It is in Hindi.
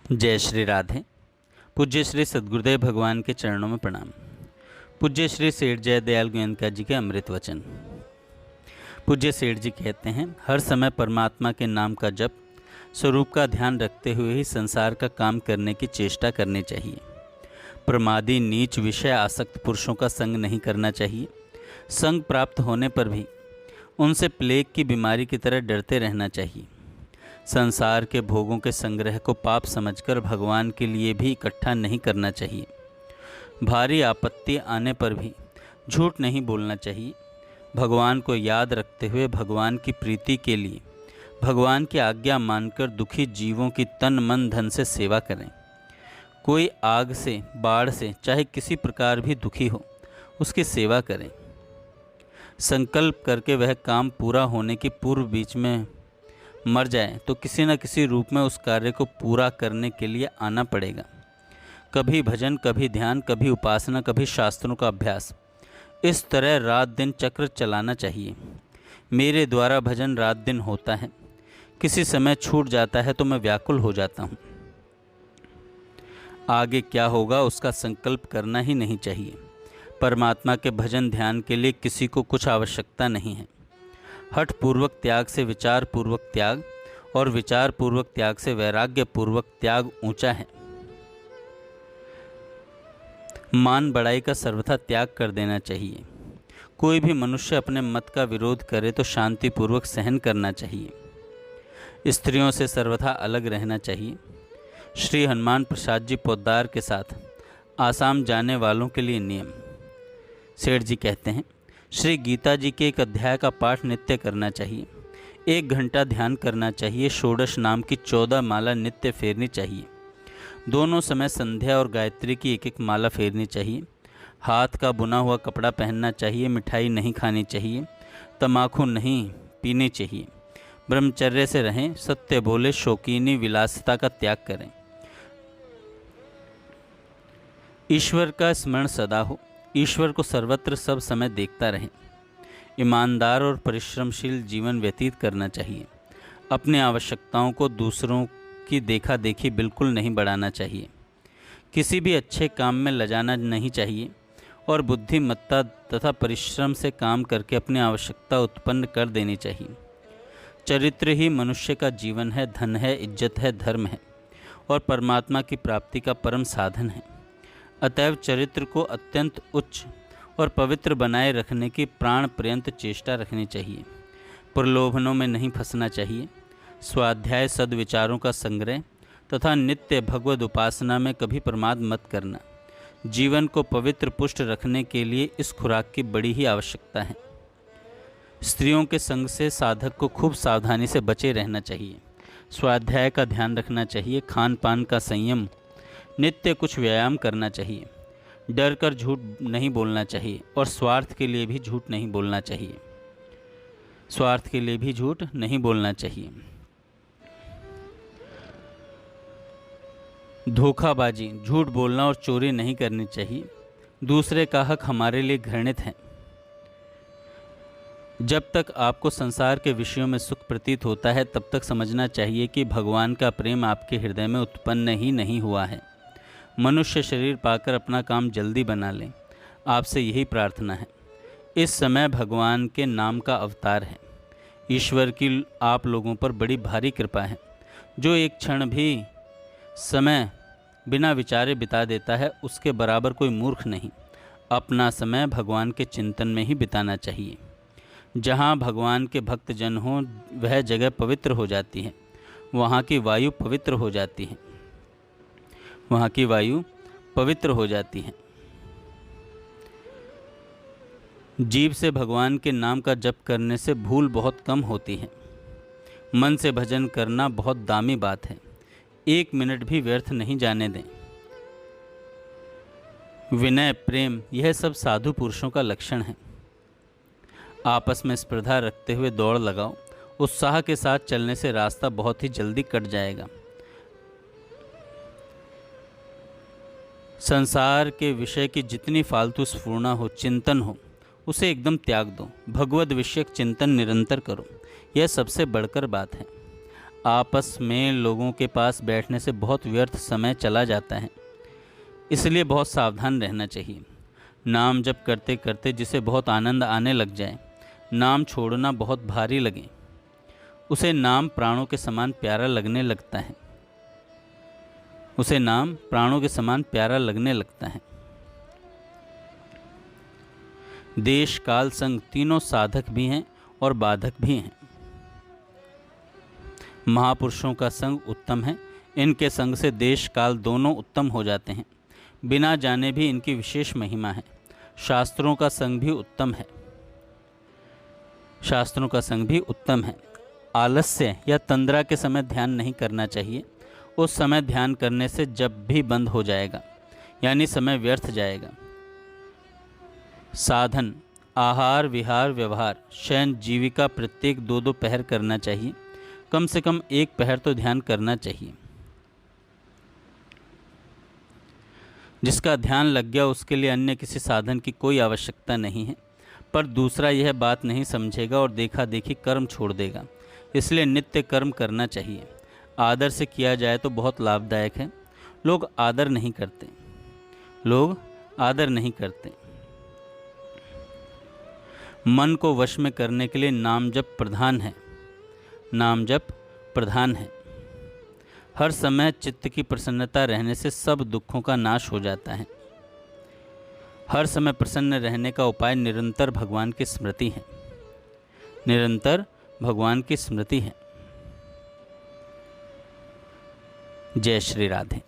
जय श्री राधे। पूज्य श्री सद्गुरुदेव भगवान के चरणों में प्रणाम। पूज्य श्री सेठ जय दयाल गोयनका जी के अमृत वचन। पूज्य सेठ जी कहते हैं, हर समय परमात्मा के नाम का जप, स्वरूप का ध्यान रखते हुए ही संसार का काम करने की चेष्टा करनी चाहिए। प्रमादी नीच विषय आसक्त पुरुषों का संग नहीं करना चाहिए। संग प्राप्त होने पर भी उनसे प्लेग की बीमारी की तरह डरते रहना चाहिए। संसार के भोगों के संग्रह को पाप समझकर भगवान के लिए भी इकट्ठा नहीं करना चाहिए। भारी आपत्ति आने पर भी झूठ नहीं बोलना चाहिए। भगवान को याद रखते हुए भगवान की प्रीति के लिए भगवान की आज्ञा मानकर दुखी जीवों की तन मन धन से सेवा करें। कोई आग से, बाढ़ से, चाहे किसी प्रकार भी दुखी हो, उसकी सेवा करें। संकल्प करके वह काम पूरा होने की पूर्व बीच में मर जाए तो किसी न किसी रूप में उस कार्य को पूरा करने के लिए आना पड़ेगा। कभी भजन, कभी ध्यान, कभी उपासना, कभी शास्त्रों का अभ्यास, इस तरह रात दिन चक्र चलाना चाहिए। मेरे द्वारा भजन रात दिन होता है, किसी समय छूट जाता है तो मैं व्याकुल हो जाता हूँ। आगे क्या होगा उसका संकल्प करना ही नहीं चाहिए। परमात्मा के भजन ध्यान के लिए किसी को कुछ आवश्यकता नहीं है। हठ पूर्वक त्याग से विचार पूर्वक त्याग, और विचार पूर्वक त्याग से वैराग्य पूर्वक त्याग ऊंचा है। मान बढ़ाई का सर्वथा त्याग कर देना चाहिए। कोई भी मनुष्य अपने मत का विरोध करे तो शांतिपूर्वक सहन करना चाहिए। स्त्रियों से सर्वथा अलग रहना चाहिए। श्री हनुमान प्रसाद जी पोद्दार के साथ आसाम जाने वालों के लिए नियम। सेठ जी कहते हैं, श्री गीता जी के एक अध्याय का पाठ नित्य करना चाहिए। 1 घंटा ध्यान करना चाहिए। षोडश नाम की 14 माला नित्य फेरनी चाहिए। दोनों समय संध्या और गायत्री की 1-1 माला फेरनी चाहिए। हाथ का बुना हुआ कपड़ा पहनना चाहिए। मिठाई नहीं खानी चाहिए। तम्बाकू नहीं पीनी चाहिए। ब्रह्मचर्य से रहें। सत्य बोले, शौकीनी विलासिता का त्याग करें। ईश्वर का स्मरण सदा हो। ईश्वर को सर्वत्र सब समय देखता रहे। ईमानदार और परिश्रमशील जीवन व्यतीत करना चाहिए। अपनी आवश्यकताओं को दूसरों की देखा देखी बिल्कुल नहीं बढ़ाना चाहिए। किसी भी अच्छे काम में लजाना नहीं चाहिए और बुद्धिमत्ता तथा परिश्रम से काम करके अपनी आवश्यकता उत्पन्न कर देनी चाहिए। चरित्र ही मनुष्य का जीवन है, धन है, इज्जत है, धर्म है और परमात्मा की प्राप्ति का परम साधन है। अतएव चरित्र को अत्यंत उच्च और पवित्र बनाए रखने की प्राण पर्यंत चेष्टा रखनी चाहिए। प्रलोभनों में नहीं फंसना चाहिए। स्वाध्याय, सद्विचारों का संग्रह तथा नित्य भगवद उपासना में कभी प्रमाद मत करना। जीवन को पवित्र पुष्ट रखने के लिए इस खुराक की बड़ी ही आवश्यकता है। स्त्रियों के संग से साधक को खूब सावधानी से बचे रहना चाहिए। स्वाध्याय का ध्यान रखना चाहिए। खान पान का संयम, नित्य कुछ व्यायाम करना चाहिए। डर कर झूठ नहीं बोलना चाहिए और स्वार्थ के लिए भी झूठ नहीं बोलना चाहिए। स्वार्थ के लिए भी झूठ नहीं बोलना चाहिए। धोखाबाजी, झूठ बोलना और चोरी नहीं करनी चाहिए। दूसरे का हक हमारे लिए घृणित है। जब तक आपको संसार के विषयों में सुख प्रतीत होता है तब तक समझना चाहिए कि भगवान का प्रेम आपके हृदय में उत्पन्न ही नहीं हुआ है। मनुष्य शरीर पाकर अपना काम जल्दी बना लें, आपसे यही प्रार्थना है। इस समय भगवान के नाम का अवतार है। ईश्वर की आप लोगों पर बड़ी भारी कृपा है। जो एक क्षण भी समय बिना विचारे बिता देता है उसके बराबर कोई मूर्ख नहीं। अपना समय भगवान के चिंतन में ही बिताना चाहिए। जहाँ भगवान के भक्त जन हों वह जगह पवित्र हो जाती है। वहाँ की वायु पवित्र हो जाती है। वहाँ की वायु पवित्र हो जाती है। जीभ से भगवान के नाम का जप करने से भूल बहुत कम होती है। मन से भजन करना बहुत दामी बात है। 1 मिनट भी व्यर्थ नहीं जाने दें। विनय, प्रेम, यह सब साधु पुरुषों का लक्षण है। आपस में स्पर्धा रखते हुए दौड़ लगाओ। उत्साह के साथ चलने से रास्ता बहुत ही जल्दी कट जाएगा। संसार के विषय की जितनी फालतू स्फूर्णा हो, चिंतन हो, उसे एकदम त्याग दो। भगवद विषयक चिंतन निरंतर करो। यह सबसे बढ़कर बात है। आपस में लोगों के पास बैठने से बहुत व्यर्थ समय चला जाता है, इसलिए बहुत सावधान रहना चाहिए। नाम जप करते करते जिसे बहुत आनंद आने लग जाए, नाम छोड़ना बहुत भारी लगे, उसे नाम प्राणों के समान प्यारा लगने लगता है। उसे नाम प्राणों के समान प्यारा लगने लगता है। देश काल संग तीनों साधक भी हैं और बाधक भी हैं। महापुरुषों का संग उत्तम है, इनके संग से देश काल दोनों उत्तम हो जाते हैं। बिना जाने भी इनकी विशेष महिमा है। शास्त्रों का संग भी उत्तम है। शास्त्रों का संग भी उत्तम है। आलस्य या तंद्रा के समय ध्यान नहीं करना चाहिए। उस समय ध्यान करने से जब भी बंद हो जाएगा, यानी समय व्यर्थ जाएगा। साधन, आहार विहार व्यवहार, शयन जीविका प्रत्येक 2-2 पहर करना चाहिए। कम से कम 1 पहर तो ध्यान करना चाहिए। जिसका ध्यान लग गया उसके लिए अन्य किसी साधन की कोई आवश्यकता नहीं है, पर दूसरा यह बात नहीं समझेगा और देखा देखी कर्म छोड़ देगा। इसलिए नित्य कर्म करना चाहिए। आदर से किया जाए तो बहुत लाभदायक है। लोग आदर नहीं करते। लोग आदर नहीं करते। मन को वश में करने के लिए नाम जप प्रधान है। नाम जप प्रधान है। हर समय चित्त की प्रसन्नता रहने से सब दुखों का नाश हो जाता है। हर समय प्रसन्न रहने का उपाय निरंतर भगवान की स्मृति है। निरंतर भगवान की स्मृति है। जय श्री राधे।